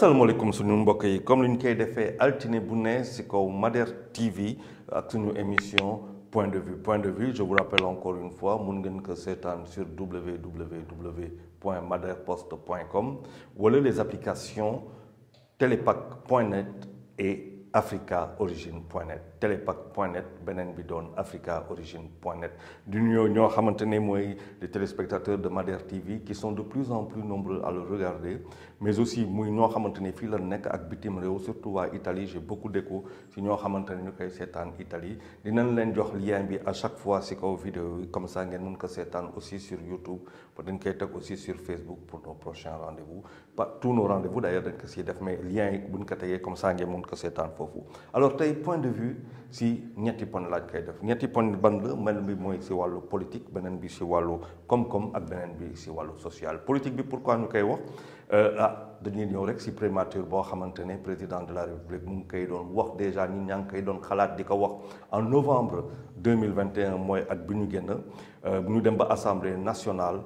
asalaamaaleykum suñu mbokk yi comme li ñu koy defee altine bu ne si kaw Mader TV ak suñu émission point de vue je vous rappelle encore une fois mun ngeen ko seetaan sur www.maderpost.com wala les applications telepac.net et africaorigine.net telepac.net beneen bi doon africaorigine.net du ñoo xamante ne mooy les téléspectateurs de Mader TV qui sont de plus en plus nombreux à le regarder mais aussi muy ñoo xamante ne fii la nekk ak bitim réew surtout waa Italie j'ai beaucoup d'écho si ñoo xamante ne ñu koy seetaan Italie dinañ leen jox lien bi à chaque fois si kaw vidéo yi comme ça ngeen mën ko seetaan aussi sur YouTube dañ koy teg aussi sur Facebook pour nos prochains rendez-vous pas tous nos rendez-vous d'ailleurs dañ ko siy def mais lien yi buñ ko tegee comme ça ngeen mën ko seetaan alors tey point de vue si ñetti poñ laaj koy def ñetti poñ ban la mel bi mooy si wàllu politique beneen bi si wàllu koom-koom ak beneen bi si wàllu social politique bi pourquoi ñu koy wax dañuy ñëw rek si primature boo xamante ne président de la république mu ngi koy doon wax déjà ñi ñaa ngi koy doon xalaat di ko wax en novembre 2021 mooy at bi ñu génn bu ñu dem ba assemblée nationale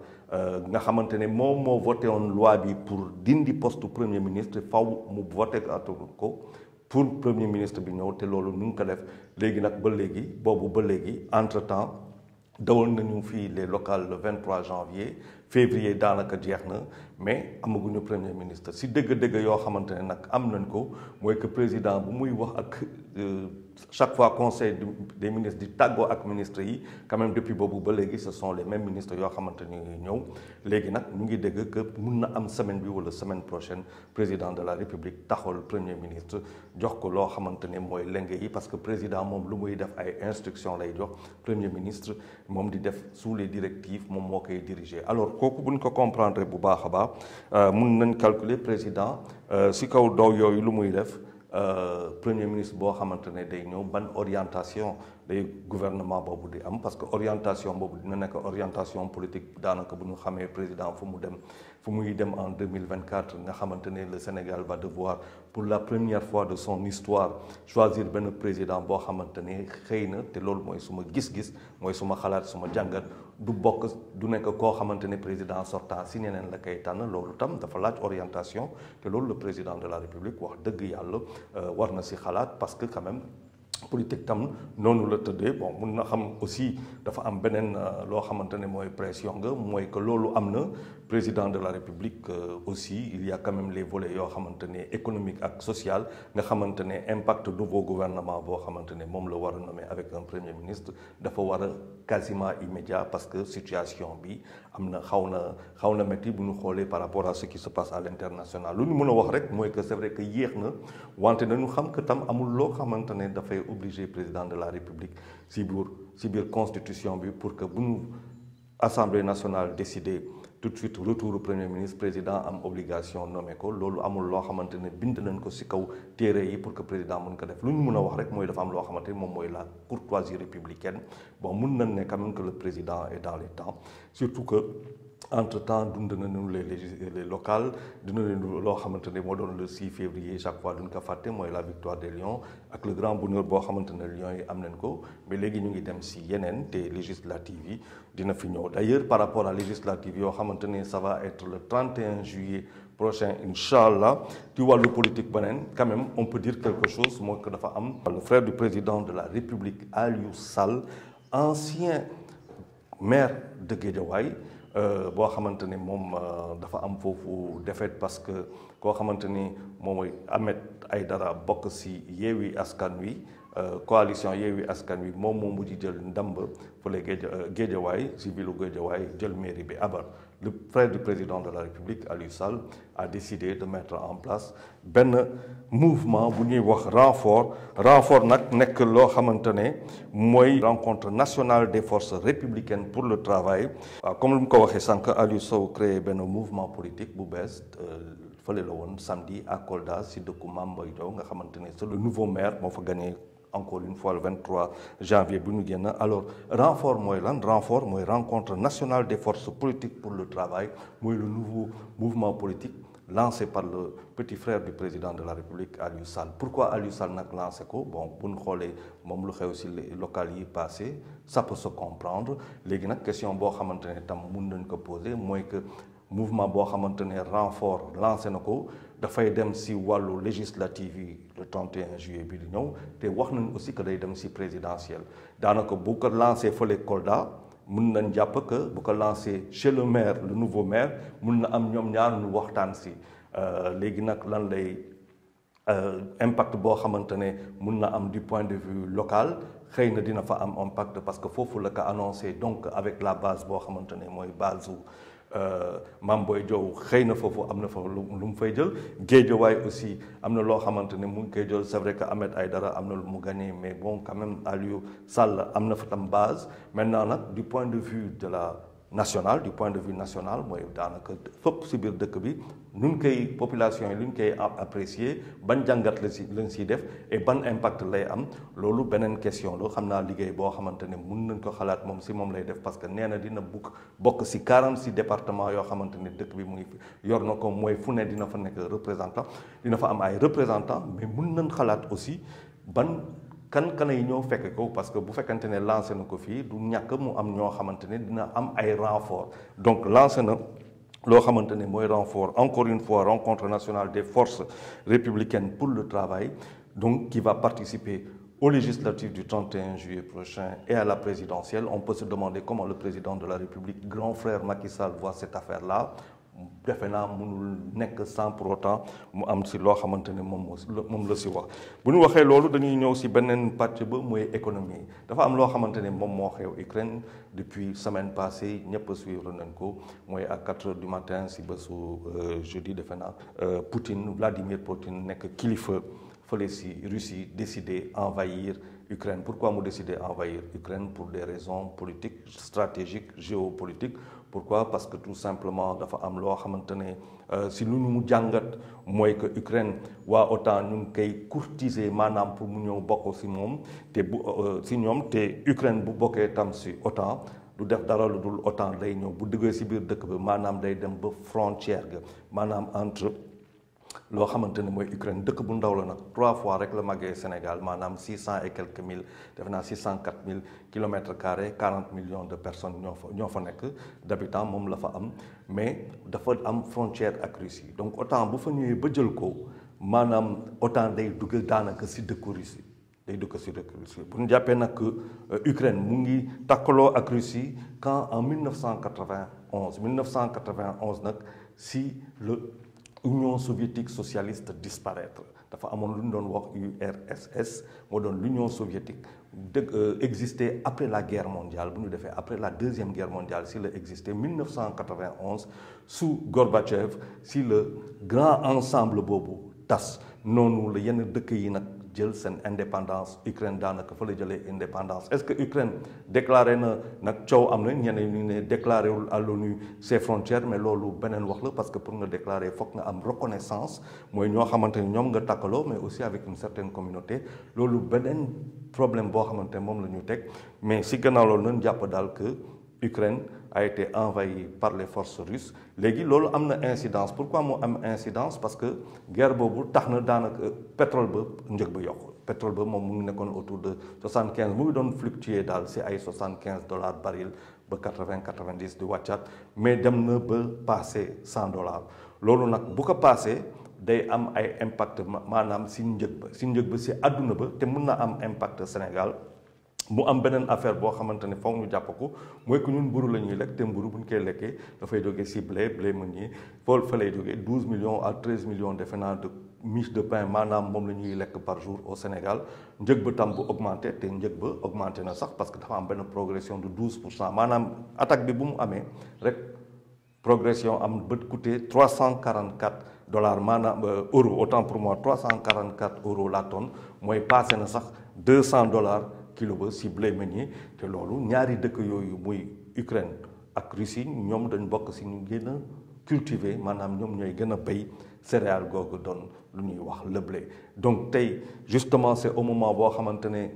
nga xamante ne moom moo voté woon loi bi pour dindi poste premier ministre faw mu voté ko pour premier ministre bi ñëw te loolu ñu ngi ko def léegi nag ba léegi entre temps dawoon nañu fii les locales le 23 janvier février daanaka jeex na mais amaguñu premier ministre si dëgg-dëgg yoo xamante ne nag am nañ ko mooy que président bu muy wax ak chaque fois conseil des ministres di tàggoo ak ministres yi quand même depuis boobu ba léegi ce sont les mêmes ministres yoo xamante ni ñëw léegi nag ñu ngi dégg que mun na am semaine bi wala semaine prochaine président de la république taxawal premier ministre jox ko loo xamante ne mooy lenge yi parce que président moom lu muy def ay instructions lay jox premier ministre moom di def sous les directives moom moo koy diriger alors kooku buñ ko comprendre bu baax a baax mun nañ calculer président si kaw doow yooyu lu muy def premier ministre boo xamante ne day ñëw ban orientation day gouvernement boobu di am parce que orientation boobu dina nekk orientation politique daanaka bu ñu xamee président fu muy dem en 2024 nga xamante ne le Sénégal va devoir pour la première fois de son histoire choisir benn président boo xamante ne xëy na te loolu mooy suma gis-gis mooy suma xalaat suma jàngat du nekk koo xamante ne président sortant si ñeneen la koy tànn loolu tam dafa laaj orientation te loolu le président de la République wax dëgg yàlla war na si xalaat parce que quand même politique tam noonu la tëddee bon mun na xam aussi dafa am beneen loo xamante ne mooy pression nga mooy que loolu am na président de la République aussi il y a quand même les volets yoo xamante ne économique ak social nga xamante ne impact nouveau gouvernement boo xamante ne moom la war a nommer avec un premier ministre dafa war a quasiment immédiat parce que situation bi am na xaw na métti bu ñu xoolee par rapport à ce qui se passe à l'international lu ñu mën a wax rek mooy que c'est vrai que yéex na wante nañu xam que tam amul loo xamante ne dafay obligé président de la République si biir constitution bi pour que bu ñu assemblée nationale décider tout de suite retour au premier ministre président am obligation nommé ko loolu amul loo xamante ne bind nañ ko ci kaw téere yi pour que président mën ko def lu ñu mën a wax rek mooy dafa am loo xamante ne moom mooy la courtoisie républicaine bon mën nañ ne quand même que le président est dans les temps surtout que entre-temps dund nañu les locales dund nañu loo xamante ne moo doon le 6 février chaque fois duñ ko fàtte mooy la victoire des Lions ak le grand bonheur boo xamante ne Lions yi am nañ ko mais léegi ñu ngi dem ci yeneen te législative yi dina fi ñëw d'ailleurs par rapport à législative yoo xamante ne ça va être le 31 juillet prochain inchallah ci wàllu politique beneen quand même on peut dire quelque chose mooy que dafa am le frère du président de la République Aliou Sall ancien maire de Guédiawaye boo xamante ni moom dafa am foofu défaite parce que koo xamante ni moom mooy Ahmed Aïdara bokk ci Yewwi Askan Wi coalition Yewwi Askan Wi moom moo mujj jël ndàmb fële Guédiawaye ci ville Guédiawaye jël mairie bi abar le frère du président de la République Aliou Sall a décidé de mettre en place benn mouvement bu ñuy wax renfort nag nekk loo xamante ne mooy rencontre nationale des forces républicaines pour le travail comme lu mu ko waxee sànq Aliou Sow créé benn mouvement politique bu bees fële la woon samedi à Kolda si dëkku Mame Boye Diao nga xamante ne c'est le nouveau maire moo fa gagné encore une fois le 23 janvier bu ñu génn alors renfort mooy lan renfort mooy rencontre nationale des forces politiques pour le travail mooy le nouveau mouvement politique lancé par le petit frère du président de la République Aliou Sall pourquoi Aliou Sall nag lancé ko bon bu ñu xoolee moom lu xew ci local yi passé ça peut se comprendre léegi nag question boo xamante ne tam mun nañ ko poser mooy que mouvement boo xamante ne renfort lancé na ko dafay dem si wàllu législative yi le 31 juillet bi di ñëw te wax nañ aussi que day dem si présidentielle daanaka bu ko lancé fële Kolda mun nañ jàpp que bu ko lancé chez le maire le nouveau maire mun na am ñoom ñaar ñu waxtaan si léegi nag lan lay impact boo xamante ne mun na am du point de vue local xëy na dina fa am impact parce que foofu la ko annoncé donc avec la base boo xamante ne mooy base Mame Boye Diao xëy na foofu am na fa lu mu fay jël Guédiawaye aussi am na loo xamante ne mu ngi koy jël c'est vrai que Ahmed Aïdara am na lu mu gagné mais bon quand même Aliou Sall am na fa tam base maintenant nag du point de vue de la national du point de vue national mooy daanaka fépp si biir dëkk bi nun koy population yi lu ñu koy apprécier ban jàngat la si lañ siy def et ban impact lay am loolu beneen question la xam naa liggéey boo xamante ne mun nañ ko xalaat moom si moom lay def parce que nee na dina bokk si 46 départements yoo xamante ne dëkk bi mu ngi yor na ko mooy fu ne dina fa nekk représentant dina fa am ay représentants mais mun nañ xalaat aussi ban kan yi ñëw fekk ko parce que bu fekkante ne lancé na ko fii du ñàkk mu am ñoo xamante ne dina am ay renfort donc lancé na loo xamante ne mooy renfort encore une fois rencontre nationale des forces républicaines pour le travail donc qui va participer aux législatives du 31 juillet prochain et à la présidentielle. On peut se demander comment le président de la République, grand frère Macky Sall, voit cette affaire-là. defe naa mënul nekk sans pour autant mu am si loo xamante ne moom la si wax bu ñu waxee loolu dañuy ñëw si beneen pàcc ba mooy économie dafa am loo xamante ne moom moo xew Ukraine depuis semaine passée ñëpp suivre nañ ko mooy à 4 heures du matin si bésu jeudi defe naa Vladimir Poutine nekk kilifa fële si Russie décidé envahir Ukraine. Pourquoi mu décidé envahir Ukraine? Pour des raisons politiques, stratégiques, géopolitiques. Pourquoi? Parce que tout simplement dafa am loo xamante ne si lu ñu mu jàngat mooy que Ukraine waa OTAN ñu ngi koy courtiser maanaam pour mu ñëw bokk si moom te bu si ñoom te Ukraine bu bokkee tam si OTAN du def dara lu dul OTAN day ñëw bu duggee si biir dëkk bi maanaam day dem ba frontière ga maanaam entre loo xamante ne mooy Ukraine dëkk bu ndaw la nag 3 fois rek la màggee Sénégal maanaam 600 et quelques mille defe naa 604 000 kilomètres carrés 40 millions de personnes ñoo fa nekk d'habitants moom la fa am mais dafa am frontière ak Russie donc OTAN bu fa ñëwee ba jël ko maanaam OTAN day dugg daanaka si dëkku Russie day dugg si dëkku Russie bu ñu jàppee nag Ukraine mu ngi takkaloo ak Russie quand en 1991 nag si le Union soviétique socialiste disparaître dafa amoon lu ñu doon wax URSS moo doon l'Union soviétique existé après la guerre mondiale bu ñu defee après la deuxième guerre mondiale si la existé 1991 sous Gorbatchev si le grand ensemble boobu tas noonu la yenn dëkk yi nag jël seen indépendance Ukraine daanaka fa la jëlee indépendance est-ce que Ukraine déclaré na nag coow am na ñeneen ñu ne déclaré wul à l'ONU ses frontières mais loolu beneen wax la parce que pour nga déclarer foog nga am reconnaissance mooy ñoo xamante ni ñoom nga takkaloo mais aussi avec une certaine communauté loolu beneen problème boo xamante ne moom la ñu teg mais si gannaaw loolu nañ jàpp daal que Ukraine a été envahie par les forces russes léegi loolu am na incidence pourquoi mu am incidence parce que guerre boobu tax na daanaka pétrole ba njëg ba yokku pétrole ba moom mu ngi nekkoon autour de 75 mu ngi doon fluctuer daal si ay $75 baril ba 80-90 di wàccaat mais dem na ba passé $100 loolu nag bu ko passé day am ay impact maanaam si njëg ba si àdduna ba te mun na am impact Sénégal mu am beneen affaire boo xamante ne foog ñu jàpp ko mooy que ñun mburu la ñuy lekk te mburu bu ñu koy lekkee dafay jógee si blé meunier fa lay jógee 12 millions à 13 millions defe naa de miche de pain maanaam moom la ñuy lekk par jour au Sénégal njëg ba tam bu augmenté te njëg ba augmenté na sax parce que dafa am benn progression de 12% maanaam attaque bi bu mu amee rek progression am ba coûté $344 maanaam euro autant pour moi 344 euros la tonne mooy passé na sax $200 kilo ba si blé meunier te loolu ñaari dëkk yooyu muy Ukraine ak Russie ñoom dañ bokk si ñu gën a cultiver maanaam ñoom ñooy gën a béy céréale googu doon lu ñuy wax le blé donc tey justement c'est au moment boo xamante ne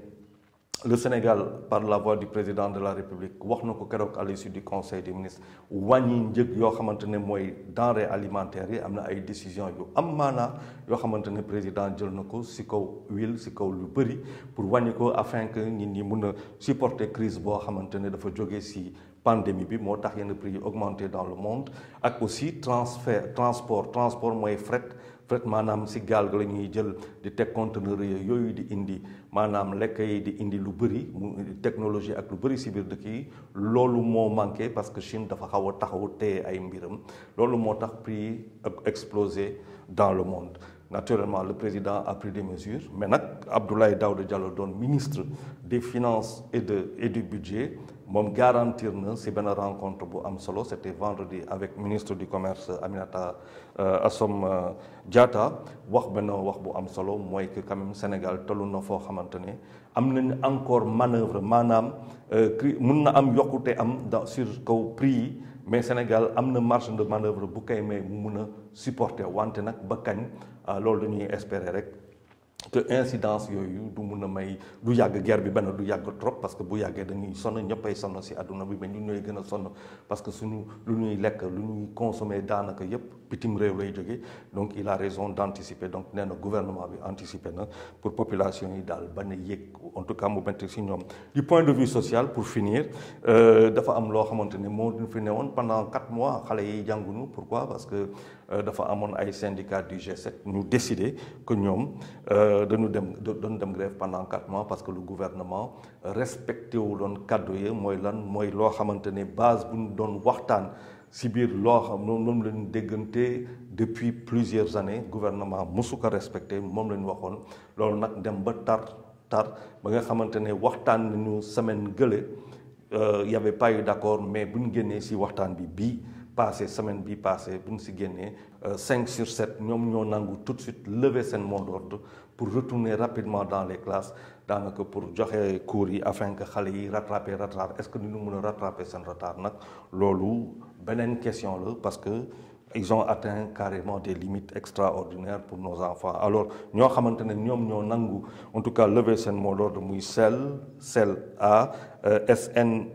le Sénégal par la voix du président de la République wax na ko keroog à l'issue du conseil des ministres wàññi njëg yoo xamante ne mooy denrées alimentaires yi am na ay décisions yu am maanaa yoo xamante ne président jël na ko si kaw huile si kaw lu bëri pour wàññi ko afin que nit ñi mun a supporter crise boo xamante ne dafa jógee si pandémie bi moo tax yenn prix yi augmenté dans le monde ak aussi transport mooy fret maanaam si gaal ga la ñuy jël di teg conteneur yooyu di indi maanaam lekk yi di indi lu bëri technologie ak lu bëri si biir dëkk yi loolu moo manqué parce que Chine dafa xaw a taxaw téye ay mbiram loolu moo tax prix yi explosé dans le monde. Naturellement, le président a pris des mesures, mais Abdoulaye Daouda Diallo doon ministre des Finances et du Budget moom garantir na si benn rencontre bu am solo c'était vendredi avec ministre du Commerce Aminata Assome Diatta wax bu am solo mooy que quand même Sénégal tollu na foo xamante ne am nañ encore manœuvre maanaam mun na am yokkute am sur kaw prix yi mais Sénégal am na marge de manœuvre bu koy may mu mun a supporter wante nag ba kañ loolu dañuy espérer rek que incidence yooyu du mun a may du yàgg guerre bi benn du yàgg trop parce que bu yàggee dañuy sonn ñëppay sonn si àdduna bi mais ñun ñooy gën a sonn parce que suñu lu ñuy lekk lu ñuy consommer daanaka yëpp bitim réew lay jógee donc il a raison d'anticiper donc nee na gouvernement bi anticiper na pour population yi daal bañ a yéeg en tout cas mu bent si ñoom. Du point de vue social pour finir dafa am loo xamante ne moo fi newoon pendant 4 mois xale yi jànguñu pourquoi parce que dafa amoon ay syndicats du G7 ñu décider que ñoom dañu dem grève pendant 4 mois parce que le gouvernement respecté wu doon kàddu yi mooy mooy loo xamante ne base bu ñu doon waxtaan si biir loo xam moom la ñu déggante depuis plusieurs années gouvernement mosu ko respecté moom la ñu waxoon loolu nag dem ba tar ba nga xamante ne waxtaan nañu semaine gële y avait pas eu d'accord mais bu ñu génnee si waxtaan bi semaine bi passé bu ñu si génnee 5 sur 7 ñoom ñoo nangu tout de suite lever seen mot d'ordre pour retourner rapidement dans les classes daanaka pour joxe cours yi afin que xale yi rattraper retard est-ce que ni ñu mën a rattraper seen retard nag loolu beneen question la parce que ils ont atteint carrément des limites extraordinaires pour nos enfants alors ñoo xamante ne ñoom ñoo nangu en tout cas lever seen mot d'ordre muy CEL-A SNE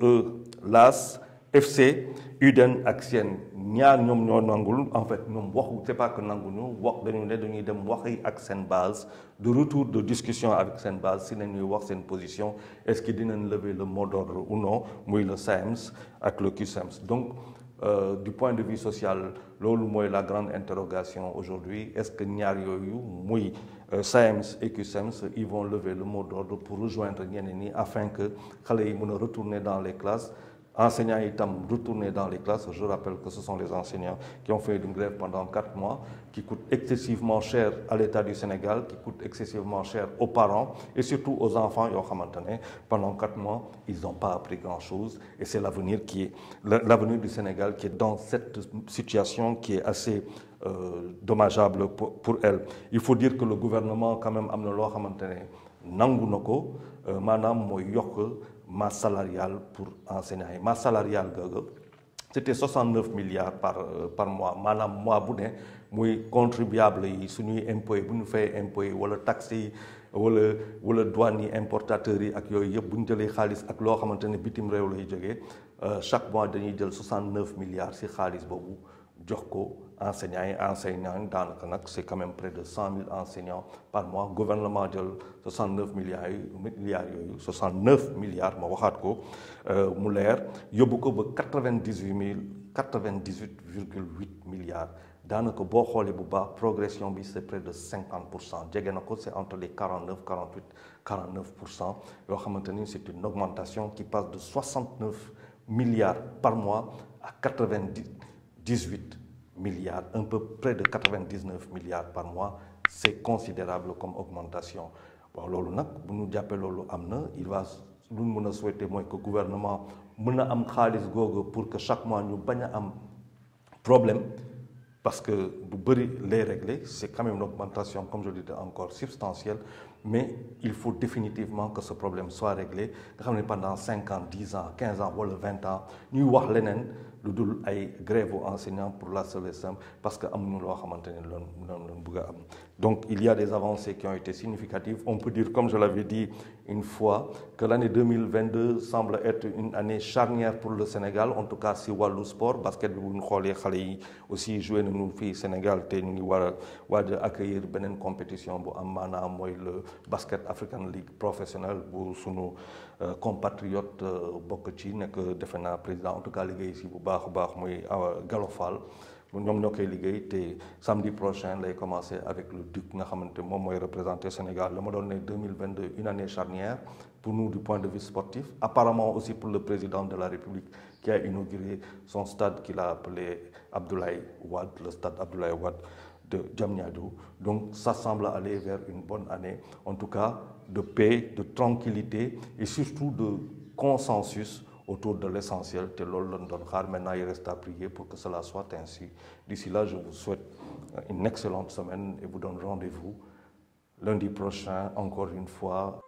LAS FC UDEN ak SIEN ñaar ñoom ñoo nangul en fait ñoom waxu c'est pas que nanguñu wax dañu ne dañuy dem waxi ak seen base de retour de discussion avec seen base si nañuy wax seen position est-ce que dinañ lever le mot d'ordre ou non muy le SAEMS ak le CUSEMS donc du point de vue social loolu mooy la grande interrogation aujourd'hui est-ce que ñaar yooyu muy SAEMS et CUSEMS ils vont lever le mot d'ordre pour rejoindre ñeneen ñi afin que xale yi mën a retourner dans les classes enseignants itam retourner dans les classes. Je rappelle que ce sont les enseignants qui ont fait une grève pendant 4 mois, qui coûtent excessivement cher à l'État du Sénégal, qui coûtent excessivement cher aux parents et surtout aux enfants. Pendant 4 mois, ils n'ont pas appris grand-chose et c'est l'avenir du Sénégal qui est dans cette situation qui est assez dommageable pour elle. Il faut dire que le gouvernement quand même am na loo xamante ne nangu na ko maanaam mooy yokk masse salariale pour enseignants yi masse salariale googu c'était 69 milliards par mois maanaam mois bu ne muy contribuable yi suñuy impôts yi bu ñu fay impôts yi wala taxes yi wala douane yi importateurs yi ak yooyu yëpp bu ñu jëlee xaalis ak loo xamante ne bitim réew lay jógee chaque mois dañuy jël 69 milliards ci xaalis boobu jox ko enseignants yi daanaka nag c'est quand même près de 100 000 enseignants par mois gouvernement jël 69 milliards yooyu 69 milliards ma waxaat ko mu leer yóbbu ko ba 98,8 milliards daanaka boo xoolee bu baax progression bi c'est près de 50% jege na ko c'est entre les 49% yoo xamante ni c'est une augmentation qui passe de 69 milliards par mois à 98 milliards, un peu près de 99 milliards par mois, c'est considérable comme augmentation. Bon, loolu nag bu ñu jàppee loolu am na il va lu ñu mën a souhaiter mooy que gouvernement mën a am xaalis googu pour que chaque mois ñu bañ a am problème parce que bu bëri les régler c'est quand même une augmentation comme je le disais encore substantielle mais il faut définitivement que ce problème soit réglé nga xam ne pendant 5 ans 10 ans 15 ans wala 20 ans ñuy wax leneen lu dul ay grève aux enseignants pour la seule et simple parce que amuñu loo xamante ne loolu bëgg a am Donc il y a des avancées qui ont été significatives. On peut dire, comme je l'avais dit une fois, que l'année 2022 semble être une année charnière pour le Sénégal, en tout cas si wàllu sport basket bi bu ñu xoolee xale yi aussi joué nañu fii Sénégal te ñu ngi war a waaj a accueillir beneen compétition bu am maanaam mooy le Basket African League professionnel bu sunu compatriote bokk ci nekk defe naa président en tout cas liggéey si bu baax a baax muy Gallo Fall. ñoom ñoo koy liggéey te samedi prochain lay commencer avec le Duc nga xamante moom mooy représenter Sénégal la ma doon ne 2022 une année charnière pour nous du point de vue sportif, apparemment aussi pour le président de la République qui a inauguré son stade qu'il a appelé Abdoulaye Wade, le stade Abdoulaye Wade de Diamniadio. Donc ça semble aller vers une bonne année, en tout cas de paix, de tranquillité et surtout de consensus autour de l'essentiel. Maintenant, il reste à prier pour que cela soit ainsi. D'ici là, je vous souhaite une excellente semaine et vous donne rendez-vous lundi prochain, encore une fois.